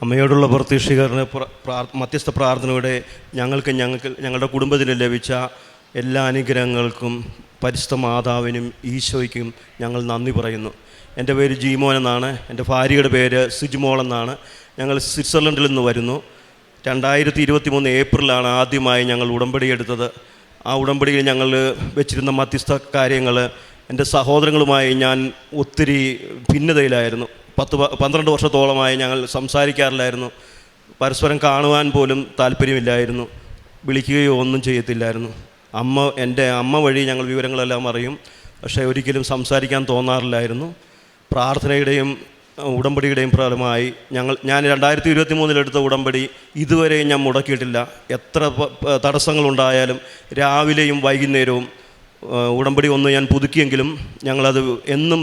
അമ്മയോടുള്ള പ്രത്യക്ഷീകരണ മധ്യസ്ഥ പ്രാർത്ഥനയുടെ ഞങ്ങളുടെ കുടുംബത്തിന് ലഭിച്ച എല്ലാ അനുഗ്രഹങ്ങൾക്കും പരിശുദ്ധ മാതാവിനും ഈശോയ്ക്കും ഞങ്ങൾ നന്ദി പറയുന്നു. എൻ്റെ പേര് ജീമോൻ എന്നാണ്. എൻ്റെ ഭാര്യയുടെ പേര് സിജിമോൾ എന്നാണ്. ഞങ്ങൾ സ്വിറ്റ്സർലൻഡിൽ നിന്ന് വരുന്നു. 2023 ഏപ്രിലാണ് ആദ്യമായി ഞങ്ങൾ ഉടമ്പടി എടുത്തത്. ആ ഉടമ്പടിയിൽ ഞങ്ങൾ വെച്ചിരുന്ന മധ്യസ്ഥ കാര്യങ്ങൾ എൻ്റെ സഹോദരങ്ങളുമായി ഞാൻ ഒത്തിരി ഭിന്നതയിലായിരുന്നു. 12 വർഷത്തോളമായി ഞങ്ങൾ സംസാരിക്കാറില്ലായിരുന്നു. പരസ്പരം കാണുവാൻ പോലും താല്പര്യമില്ലായിരുന്നു. വിളിക്കുകയോ ഒന്നും ചെയ്യത്തില്ലായിരുന്നു. എൻ്റെ അമ്മ വഴി ഞങ്ങൾ വിവരങ്ങളെല്ലാം അറിയും, പക്ഷേ ഒരിക്കലും സംസാരിക്കാൻ തോന്നാറില്ലായിരുന്നു. പ്രാർത്ഥനയുടെയും ഉടമ്പടിയുടെയും ഫലമായി ഞാൻ 2023 എടുത്ത ഉടമ്പടി ഇതുവരെയും ഞാൻ മുടക്കിയിട്ടില്ല. എത്ര തടസ്സങ്ങളുണ്ടായാലും രാവിലെയും വൈകുന്നേരവും ഉടമ്പടി ഒന്ന് ഞാൻ പുതുക്കിയെങ്കിലും ഞങ്ങളത് എന്നും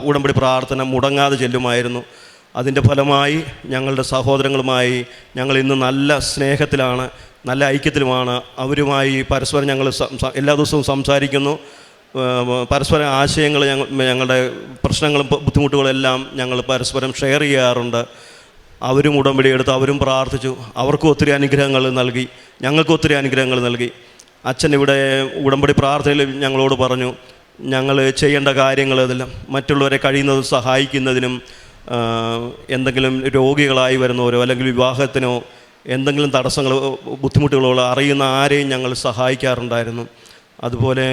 ഉടമ്പടി പ്രാർത്ഥന മുടങ്ങാതെ ചെല്ലുമായിരുന്നു. അതിൻ്റെ ഫലമായി ഞങ്ങളുടെ സഹോദരങ്ങളുമായി ഞങ്ങൾ ഇന്ന് നല്ല സ്നേഹത്തിലാണ്, നല്ല ഐക്യത്തിലുമാണ്. അവരുമായി പരസ്പരം ഞങ്ങൾ എല്ലാ ദിവസവും സംസാരിക്കുന്നു. പരസ്പര ആശയങ്ങൾ ഞങ്ങളുടെ പ്രശ്നങ്ങളും ബുദ്ധിമുട്ടുകളെല്ലാം ഞങ്ങൾ പരസ്പരം ഷെയർ ചെയ്യാറുണ്ട്. അവരും ഉടമ്പടി എടുത്ത് അവരും പ്രാർത്ഥിച്ചു. അവർക്കും ഒത്തിരി അനുഗ്രഹങ്ങൾ നൽകി, ഞങ്ങൾക്കും ഒത്തിരി അനുഗ്രഹങ്ങൾ നൽകി. അച്ഛൻ ഇവിടെ ഉടമ്പടി പ്രാർത്ഥനയിൽ ഞങ്ങളോട് പറഞ്ഞു, ഞങ്ങൾ ചെയ്യേണ്ട കാര്യങ്ങൾ ഇതെല്ലാം മറ്റുള്ളവരെ കഴിയുന്നത് സഹായിക്കുന്നതിനും എന്തെങ്കിലും രോഗികളായി വരുന്നവരോ അല്ലെങ്കിൽ വിവാഹത്തിനോ എന്തെങ്കിലും തടസ്സങ്ങളോ ബുദ്ധിമുട്ടുകളോ അറിയുന്ന ആരെയും ഞങ്ങൾ സഹായിക്കാറുണ്ടായിരുന്നു. അതുപോലെ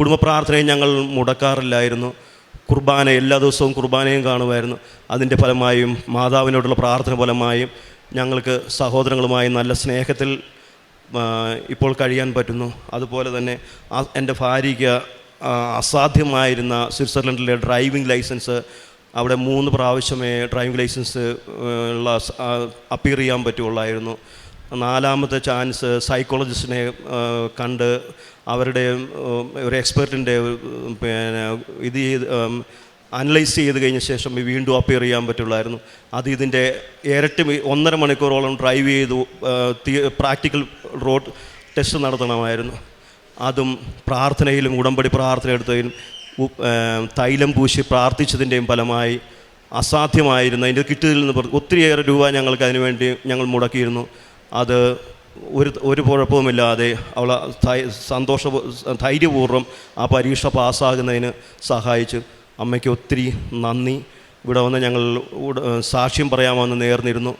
കുടുംബ പ്രാർത്ഥനയും ഞങ്ങൾ മുടക്കാറില്ലായിരുന്നു. കുർബാന എല്ലാ ദിവസവും കുർബാനയും കാണുമായിരുന്നു. അതിൻ്റെ ഫലമായും മാതാവിനോടുള്ള പ്രാർത്ഥന ഫലമായും ഞങ്ങൾക്ക് സഹോദരങ്ങളുമായി നല്ല സ്നേഹത്തിൽ ഇപ്പോൾ കഴിയാൻ പറ്റുന്നു. അതുപോലെ തന്നെ എൻ്റെ ഭാര്യയ്ക്ക് അസാധ്യമായിരുന്ന സ്വിറ്റ്സർലൻഡിലെ ഡ്രൈവിംഗ് ലൈസൻസ്, അവിടെ 3 പ്രാവശ്യമേ ഡ്രൈവിംഗ് ലൈസൻസ് അപ്പീർ ചെയ്യാൻ പറ്റുള്ളായിരുന്നു. 4ാമത്തെ ചാൻസ് സൈക്കോളജിസ്റ്റിനെ കണ്ട് അവരുടെ ഒരു എക്സ്പെർട്ടിൻ്റെ അനലൈസ് ചെയ്ത് കഴിഞ്ഞ ശേഷം വീണ്ടും അപ്പിയർ ചെയ്യാൻ പറ്റുള്ളായിരുന്നു. ഇതിൻ്റെ ഇരട്ടി 1.5 മണിക്കൂറോളം ഡ്രൈവ് ചെയ്തു പ്രാക്ടിക്കൽ റോഡ് ടെസ്റ്റ് നടത്തണമായിരുന്നു. അതും പ്രാർത്ഥനയിലും ഉടമ്പടി പ്രാർത്ഥന എടുത്തതിലും തൈലം പൂശി പ്രാർത്ഥിച്ചതിൻ്റെയും ഫലമായി അസാധ്യമായിരുന്നു. അതിൻ്റെ കിട്ടിയതിൽ നിന്ന് ഒത്തിരിയേറെ രൂപ ഞങ്ങൾക്ക് അതിനുവേണ്ടി ഞങ്ങൾ മുടക്കിയിരുന്നു. അത് ഒരു കുഴപ്പവുമില്ലാതെ അവൾ ധൈര്യപൂർവ്വം ആ പരീക്ഷ പാസ്സാകുന്നതിന് സഹായിച്ചു. അമ്മയ്ക്ക് ഒത്തിരി നന്ദി. ഇവിടെ വന്ന് ഞങ്ങൾ സാക്ഷ്യം പറയാമെന്ന് നേർന്നിരുന്നു.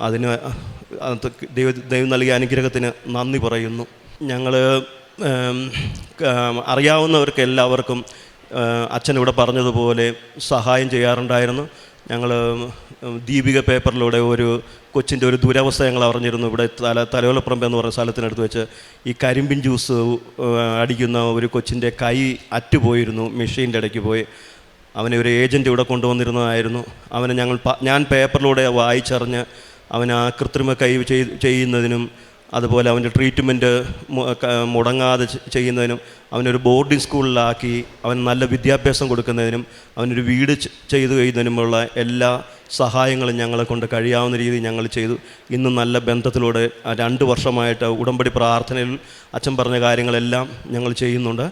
അതിന് ദൈവം നൽകിയ അനുഗ്രഹത്തിന് നന്ദി പറയുന്നു. ഞങ്ങൾ അറിയാവുന്നവർക്ക് എല്ലാവർക്കും അച്ഛനിവിടെ പറഞ്ഞതുപോലെ സഹായം ചെയ്യാറുണ്ടായിരുന്നു. ഞങ്ങൾ ദീപിക പേപ്പറിലൂടെ ഒരു കൊച്ചിൻ്റെ ഒരു ദുരവസ്ഥ ഞങ്ങൾ അറിഞ്ഞിരുന്നു. ഇവിടെ തലയോലപ്പറമ്പ് എന്ന് പറയുന്ന സ്ഥലത്തിനടുത്ത് വെച്ച് ഈ കരിമ്പിൻ ജ്യൂസ് അടിക്കുന്ന ഒരു കൊച്ചിൻ്റെ കൈ അറ്റുപോയിരുന്നു, മെഷീൻ്റെ ഇടയ്ക്ക് പോയി. അവനെ ഒരു ഏജൻറ്റ് ഇവിടെ കൊണ്ടുവന്നിരുന്നതായിരുന്നു. അവനെ ഞാൻ പേപ്പറിലൂടെ വായിച്ചറിഞ്ഞ് അവൻ ആ കൃത്രിമ കൈ ചെയ്യുന്നതിനും അതുപോലെ അവൻ്റെ ട്രീറ്റ്മെൻറ്റ് മുടങ്ങാതെ ചെയ്യുന്നതിനും അവനൊരു ബോർഡിംഗ് സ്കൂളിലാക്കി അവൻ നല്ല വിദ്യാഭ്യാസം കൊടുക്കുന്നതിനും അവനൊരു വീട് ചെയ്തു കഴിയുന്നതിനുമുള്ള എല്ലാ സഹായങ്ങളും ഞങ്ങളെ കൊണ്ട് കഴിയാവുന്ന രീതിയിൽ ഞങ്ങൾ ചെയ്തു. ഇന്ന് നല്ല ബന്ധത്തിലൂടെ 2 വർഷമായിട്ട് ഉടമ്പടി പ്രാർത്ഥനയിൽ അച്ഛൻ പറഞ്ഞ കാര്യങ്ങളെല്ലാം ഞങ്ങൾ ചെയ്യുന്നുണ്ട്.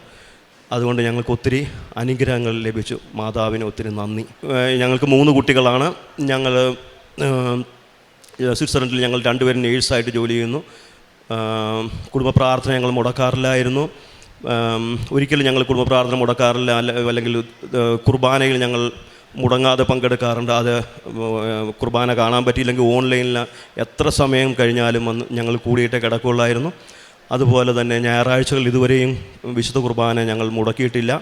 അതുകൊണ്ട് ഞങ്ങൾക്ക് ഒത്തിരി അനുഗ്രഹങ്ങൾ ലഭിച്ചു. മാതാവിന് ഒത്തിരി നന്ദി. ഞങ്ങൾക്ക് 3 കുട്ടികളാണ്. ഞങ്ങൾ സ്വിറ്റ്സർലൻഡിൽ ഞങ്ങൾ 2 പേരും നേഴ്സായിട്ട് ജോലി ചെയ്യുന്നു. കുടുംബ പ്രാർത്ഥന ഞങ്ങൾ മുടക്കാറില്ലായിരുന്നു. ഒരിക്കലും ഞങ്ങൾ കുടുംബ പ്രാർത്ഥന മുടക്കാറില്ല. അല്ലെങ്കിൽ കുർബാനയിൽ ഞങ്ങൾ മുടങ്ങാതെ പങ്കെടുക്കാറുണ്ട്. അത് കുർബാന കാണാൻ പറ്റിയില്ലെങ്കിൽ ഓൺലൈനിൽ എത്ര സമയം കഴിഞ്ഞാലും വന്ന് ഞങ്ങൾ കൂടിയിട്ടേ കിടക്കുകയുള്ളായിരുന്നു. അതുപോലെ തന്നെ ഞായറാഴ്ചകൾ ഇതുവരെയും വിശുദ്ധ കുർബാന ഞങ്ങൾ മുടക്കിയിട്ടില്ല.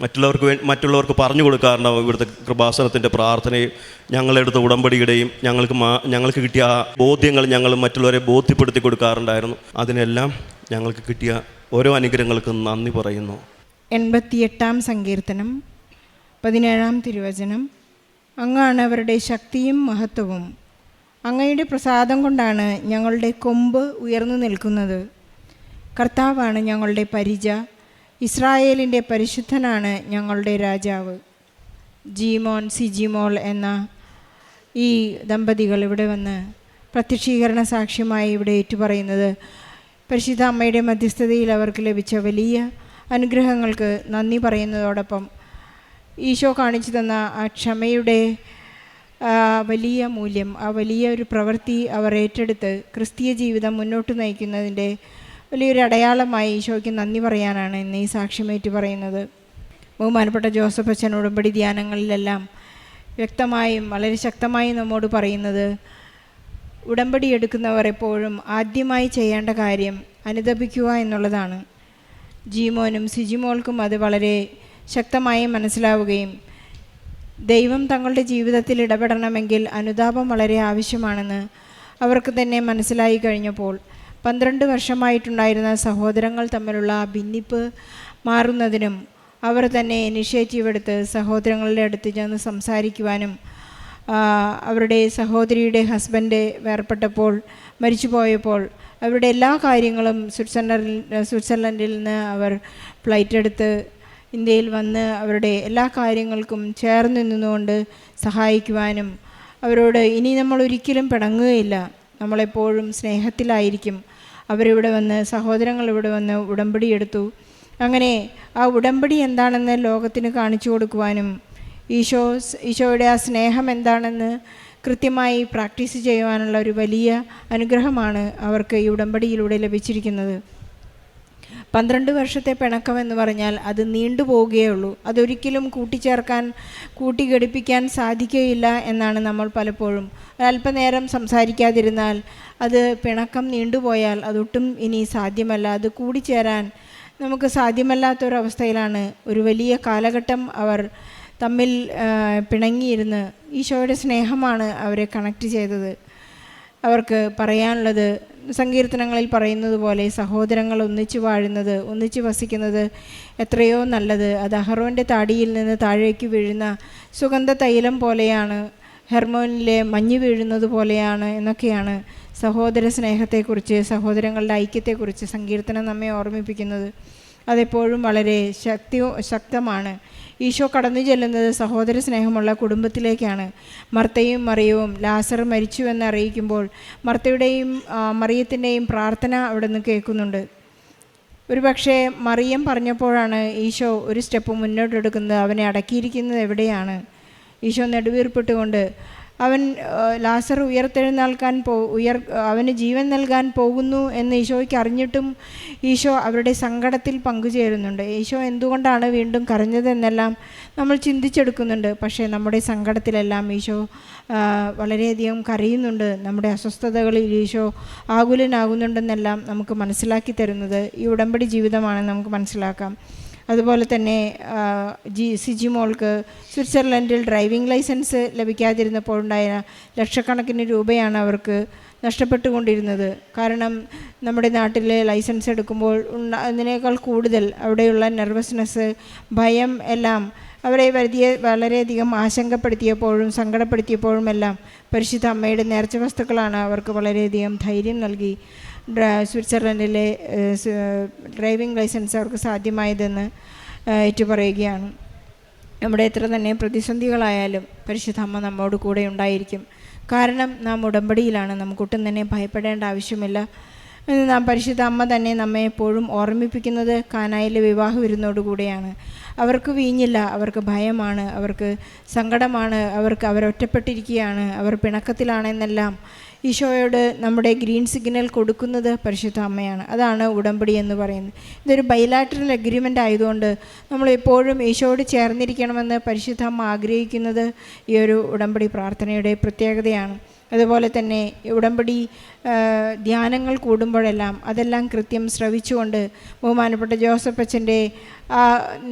മറ്റുള്ളവർക്ക് പറഞ്ഞു കൊടുക്കാറുണ്ട് ഇവിടുത്തെ കൃപാസനത്തിൻ്റെ പ്രാർത്ഥനയും ഞങ്ങളെടുത്ത ഉടമ്പടിയുടെയും ഞങ്ങൾക്ക് കിട്ടിയ ബോധ്യങ്ങൾ ഞങ്ങൾ മറ്റുള്ളവരെ ബോധ്യപ്പെടുത്തി കൊടുക്കാറുണ്ടായിരുന്നു. അതിനെല്ലാം ഞങ്ങൾക്ക് കിട്ടിയ ഓരോ അനുഗ്രഹങ്ങൾക്കും നന്ദി പറയുന്നു. 88-ാം സങ്കീർത്തനം 17-ാം തിരുവചനം. അങ്ങാണ് അവരുടെ ശക്തിയും മഹത്വവും. അങ്ങയുടെ പ്രസാദം കൊണ്ടാണ് ഞങ്ങളുടെ കൊമ്പ് ഉയർന്നു നിൽക്കുന്നത്. കർത്താവാണ് ഞങ്ങളുടെ പരിച, ഇസ്രായേലിൻ്റെ പരിശുദ്ധനാണ് ഞങ്ങളുടെ രാജാവ്. ജീമോൻ സിജിമോൾ എന്ന ഈ ദമ്പതികൾ ഇവിടെ വന്ന് പ്രത്യക്ഷീകരണ സാക്ഷ്യമായി ഇവിടെ ഏറ്റുപറയുന്നത് പരിശുദ്ധ അമ്മയുടെ മധ്യസ്ഥതയിൽ അവർക്ക് ലഭിച്ച വലിയ അനുഗ്രഹങ്ങൾക്ക് നന്ദി പറയുന്നതോടൊപ്പം ഈശോ കാണിച്ചു തന്ന ആ ക്ഷമയുടെ വലിയ മൂല്യം, ആ വലിയ ഒരു പ്രവൃത്തി അവർ ഏറ്റെടുത്ത് ക്രിസ്തീയ ജീവിതം മുന്നോട്ട് നയിക്കുന്നതിൻ്റെ വലിയൊരു അടയാളമായി ഈശോയ്ക്ക് നന്ദി പറയാനാണ് ഇന്ന് ഈ സാക്ഷ്യമേറ്റ് പറയുന്നത്. ബഹുമാനപ്പെട്ട ജോസഫ് അച്ഛൻ ഉടമ്പടി ധ്യാനങ്ങളിലെല്ലാം വ്യക്തമായും വളരെ ശക്തമായും നമ്മോട് പറയുന്നത്, ഉടമ്പടി എടുക്കുന്നവർ എപ്പോഴും ആദ്യമായി ചെയ്യേണ്ട കാര്യം അനുതപിക്കുക എന്നുള്ളതാണ്. ജീമോനും സിജിമോൾക്കും അത് വളരെ ശക്തമായി മനസ്സിലാവുകയും ദൈവം തങ്ങളുടെ ജീവിതത്തിൽ ഇടപെടണമെങ്കിൽ അനുതാപം വളരെ ആവശ്യമാണെന്ന് അവർക്ക് തന്നെ മനസ്സിലായി കഴിഞ്ഞപ്പോൾ 12 വർഷമായിട്ടുണ്ടായിരുന്ന സഹോദരങ്ങൾ തമ്മിലുള്ള ഭിന്നിപ്പ് മാറുന്നതിനും അവർ തന്നെ ഇനിഷ്യേറ്റീവ് എടുത്ത് സഹോദരങ്ങളുടെ അടുത്ത് ചെന്ന് സംസാരിക്കുവാനും, അവരുടെ സഹോദരിയുടെ ഹസ്ബൻഡ് വേർപെട്ടപ്പോൾ, മരിച്ചു പോയപ്പോൾ അവരുടെ എല്ലാ കാര്യങ്ങളും സ്വിറ്റ്സർലൻഡിൽ നിന്ന് അവർ ഫ്ലൈറ്റ് എടുത്ത് ഇന്ത്യയിൽ വന്ന് അവരുടെ എല്ലാ കാര്യങ്ങൾക്കും ചേർന്ന് നിന്നുകൊണ്ട് സഹായിക്കുവാനും, അവരോട് ഇനി നമ്മൾ ഒരിക്കലും പിണങ്ങുകയില്ല, നമ്മളെപ്പോഴും സ്നേഹത്തിലായിരിക്കും, അവരിവിടെ വന്ന് സഹോദരങ്ങൾ ഇവിടെ വന്ന് ഉടമ്പടി എടുത്തു. അങ്ങനെ ആ ഉടമ്പടി എന്താണെന്ന് ലോകത്തിന് കാണിച്ചു കൊടുക്കുവാനും ഈശോയുടെ ആ സ്നേഹം എന്താണെന്ന് കൃത്യമായി പ്രാക്ടീസ് ചെയ്യുവാനുള്ള ഒരു വലിയ അനുഗ്രഹമാണ് അവർക്ക് ഈ ഉടമ്പടിയിലൂടെ ലഭിച്ചിരിക്കുന്നത്. 12 വർഷത്തെ പിണക്കമെന്ന് പറഞ്ഞാൽ അത് നീണ്ടുപോവുകയുള്ളൂ. അതൊരിക്കലും കൂട്ടിഘടിപ്പിക്കാൻ സാധിക്കുകയില്ല എന്നാണ് നമ്മൾ പലപ്പോഴും. അല്പനേരം സംസാരിക്കാതിരുന്നാൽ അത് പിണക്കം നീണ്ടുപോയാൽ അതൊട്ടും ഇനി സാധ്യമല്ല, അത് കൂടിച്ചേരാൻ നമുക്ക് സാധ്യമല്ലാത്തൊരവസ്ഥയിലാണ്. ഒരു വലിയ കാലഘട്ടം അവർ തമ്മിൽ പിണങ്ങിയിരുന്ന് ഈശോയുടെ സ്നേഹമാണ് അവരെ കണക്റ്റ് ചെയ്തത്. അവർക്ക് പറയാനുള്ളത് സങ്കീർത്തനങ്ങളിൽ പറയുന്നത് പോലെ സഹോദരങ്ങൾ ഒന്നിച്ചു വാഴുന്നത്, ഒന്നിച്ചു വസിക്കുന്നത് എത്രയോ നല്ലത്. അത് അഹറോൻ്റെ താടിയിൽ നിന്ന് താഴേക്ക് വീഴുന്ന സുഗന്ധ തൈലം പോലെയാണ്, ഹെർമോനിലെ മഞ്ഞ് വീഴുന്നത് പോലെയാണ് എന്നൊക്കെയാണ് സഹോദര സ്നേഹത്തെക്കുറിച്ച്, സഹോദരങ്ങളുടെ ഐക്യത്തെക്കുറിച്ച് സങ്കീർത്തനം നമ്മെ ഓർമ്മിപ്പിക്കുന്നത്. അതെപ്പോഴും വളരെ ശക്തമാണ്. ഈശോ കടന്നു ചെല്ലുന്നത് സഹോദര സ്നേഹമുള്ള കുടുംബത്തിലേക്കാണ്. മർത്തയും മറിയവും ലാസർ മരിച്ചു എന്ന് അറിയിക്കുമ്പോൾ മർത്തയുടെയും മറിയത്തിൻ്റെയും പ്രാർത്ഥന അവിടെ നിന്ന് കേൾക്കുന്നുണ്ട്. ഒരു പക്ഷേ മറിയം പറഞ്ഞപ്പോഴാണ് ഈശോ ഒരു സ്റ്റെപ്പ് മുന്നോട്ടെടുക്കുന്നത്. അവനെ അടക്കിയിരിക്കുന്നത് എവിടെയാണ്? ഈശോ നെടുവീർപ്പിട്ടുകൊണ്ട് അവൻ ലാസർ അവന് ജീവൻ നൽകാൻ പോകുന്നു എന്ന് ഈശോയ്ക്ക് അറിഞ്ഞിട്ടും ഈശോ അവരുടെ സങ്കടത്തിൽ പങ്കുചേരുന്നുണ്ട്. ഈശോ എന്തുകൊണ്ടാണ് വീണ്ടും കരഞ്ഞതെന്നെല്ലാം നമ്മൾ ചിന്തിച്ചെടുക്കുന്നുണ്ട്. പക്ഷേ നമ്മുടെ സങ്കടത്തിലെല്ലാം ഈശോ വളരെയധികം കരയുന്നുണ്ട്. നമ്മുടെ അസ്വസ്ഥതകളിൽ ഈശോ ആകുലനാകുന്നുണ്ടെന്നെല്ലാം നമുക്ക് മനസ്സിലാക്കി തരുന്നത് ഈ ഉടമ്പടി ജീവിതമാണെന്ന് നമുക്ക് മനസ്സിലാക്കാം. അതുപോലെ തന്നെ സിജിമോൾക്ക് സ്വിറ്റ്സർലൻഡിൽ ഡ്രൈവിംഗ് ലൈസൻസ് ലഭിക്കാതിരുന്നപ്പോഴുണ്ടായ ലക്ഷക്കണക്കിന് രൂപയാണ് അവർക്ക് നഷ്ടപ്പെട്ടുകൊണ്ടിരുന്നത്. കാരണം നമ്മുടെ നാട്ടിലെ ലൈസൻസ് എടുക്കുമ്പോൾ അതിനേക്കാൾ കൂടുതൽ അവിടെയുള്ള നെർവസ്നെസ്, ഭയം എല്ലാം അവരെ വളരെയധികം ആശങ്കപ്പെടുത്തിയപ്പോഴും സങ്കടപ്പെടുത്തിയപ്പോഴുമെല്ലാം പരിശുദ്ധ അമ്മയുടെ നേർച്ച വസ്തുക്കളാണ് അവർക്ക് വളരെയധികം ധൈര്യം നൽകി സ്വിറ്റ്സർലൻഡിലെ ഡ്രൈവിംഗ് ലൈസൻസ് അവർക്ക് സാധ്യമായതെന്ന് ഏറ്റുപറയുകയാണ്. നമ്മുടെ എത്ര തന്നെ പ്രതിസന്ധികളായാലും പരിശുദ്ധ അമ്മ നമ്മോട് കൂടെ ഉണ്ടായിരിക്കും. കാരണം നാം ഉടമ്പടിയിലാണ്, നമുക്കൊട്ടും തന്നെ ഭയപ്പെടേണ്ട ആവശ്യമില്ല. നാം പരിശുദ്ധ അമ്മ തന്നെ നമ്മെ എപ്പോഴും ഓർമ്മിപ്പിക്കുന്നത് കാനായിലെ വിവാഹ വിരുന്നോടുകൂടെയാണ്. അവർക്ക് വീഞ്ഞില്ല, അവർക്ക് ഭയമാണ്, അവർക്ക് സങ്കടമാണ്, അവരൊറ്റപ്പെട്ടിരിക്കുകയാണ്, അവർ പിണക്കത്തിലാണെന്നെല്ലാം ഈശോയോട് നമ്മുടെ ഗ്രീൻ സിഗ്നൽ കൊടുക്കുന്നത് പരിശുദ്ധ അമ്മയാണ്. അതാണ് ഉടമ്പടി എന്ന് പറയുന്നത്. ഇതൊരു ബൈലാറ്ററൽ അഗ്രിമെൻ്റ് ആയതുകൊണ്ട് നമ്മളെപ്പോഴും ഈശോയോട് ചേർന്നിരിക്കണമെന്ന് പരിശുദ്ധ അമ്മ ആഗ്രഹിക്കുന്നത് ഈ ഒരു ഉടമ്പടി പ്രാർത്ഥനയുടെ പ്രത്യേകതയാണ്. അതുപോലെ തന്നെ ഉടമ്പടി ധ്യാനങ്ങൾ കൂടുമ്പോഴെല്ലാം അതെല്ലാം കൃത്യം ശ്രവിച്ചുകൊണ്ട് ബഹുമാനപ്പെട്ട ജോസഫ് അച്ഛൻ്റെ ആ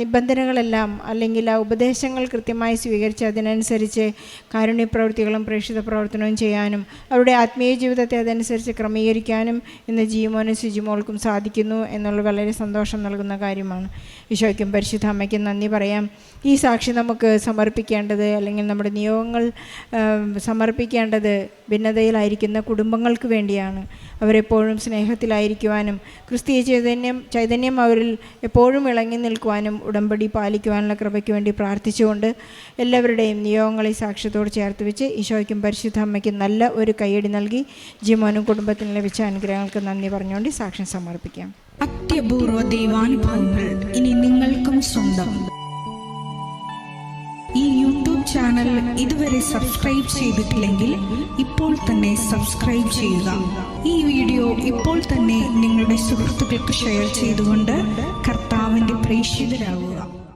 നിബന്ധനകളെല്ലാം അല്ലെങ്കിൽ ആ ഉപദേശങ്ങൾ കൃത്യമായി സ്വീകരിച്ച് അതിനനുസരിച്ച് കാരുണ്യപ്രവൃത്തികളും പ്രേക്ഷിത പ്രവർത്തനവും ചെയ്യാനും അവരുടെ ആത്മീയ ജീവിതത്തെ അതനുസരിച്ച് ക്രമീകരിക്കാനും ഇന്ന് ജീമോനും സിജിമോൾക്കും സാധിക്കുന്നു എന്നുള്ളത് വളരെ സന്തോഷം നൽകുന്ന കാര്യമാണ്. ഈശോയ്ക്കും പരിശുദ്ധ അമ്മയ്ക്കും നന്ദി പറയാം. ഈ സാക്ഷി നമുക്ക് സമർപ്പിക്കേണ്ടത് അല്ലെങ്കിൽ നമ്മുടെ നിയോഗങ്ങൾ സമർപ്പിക്കേണ്ടത് ഭിന്നതയിലായിരിക്കുന്ന കുടുംബങ്ങൾക്ക് വേണ്ടിയാണ്. അവരെപ്പോഴും സ്നേഹത്തിലായിരിക്കുവാനും ക്രിസ്തീയ ചൈതന്യം അവരിൽ എപ്പോഴും ഇളങ്ങി നിൽക്കുവാനും ഉടമ്പടി പാലിക്കുവാനുള്ള കൃപയ്ക്ക് വേണ്ടി പ്രാർത്ഥിച്ചുകൊണ്ട് എല്ലാവരുടെയും നിയോഗങ്ങളെ സാക്ഷ്യത്തോട് ചേർത്ത് വെച്ച് ഈശോയ്ക്കും പരിശുദ്ധ അമ്മയ്ക്കും നല്ല ഒരു കയ്യടി നൽകി ജീമോനും കുടുംബത്തിന് ലഭിച്ച അനുഗ്രഹങ്ങൾക്ക് നന്ദി പറഞ്ഞുകൊണ്ട് സാക്ഷ്യം സമർപ്പിക്കാം. അത്യപൂർവ ദൈവാനുഭവങ്ങൾ ഇനി നിങ്ങൾക്കും സ്വന്തം. ഈ യൂട്യൂബ് ചാനൽ ഇതുവരെ സബ്സ്ക്രൈബ് ചെയ്തിട്ടില്ലെങ്കിൽ ഇപ്പോൾ തന്നെ സബ്സ്ക്രൈബ് ചെയ്യുക. ഈ വീഡിയോ ഇപ്പോൾ തന്നെ നിങ്ങളുടെ സുഹൃത്തുക്കൾക്ക് ഷെയർ ചെയ്തുകൊണ്ട് കർത്താവിൻ്റെ പ്രേക്ഷിതരാകുക.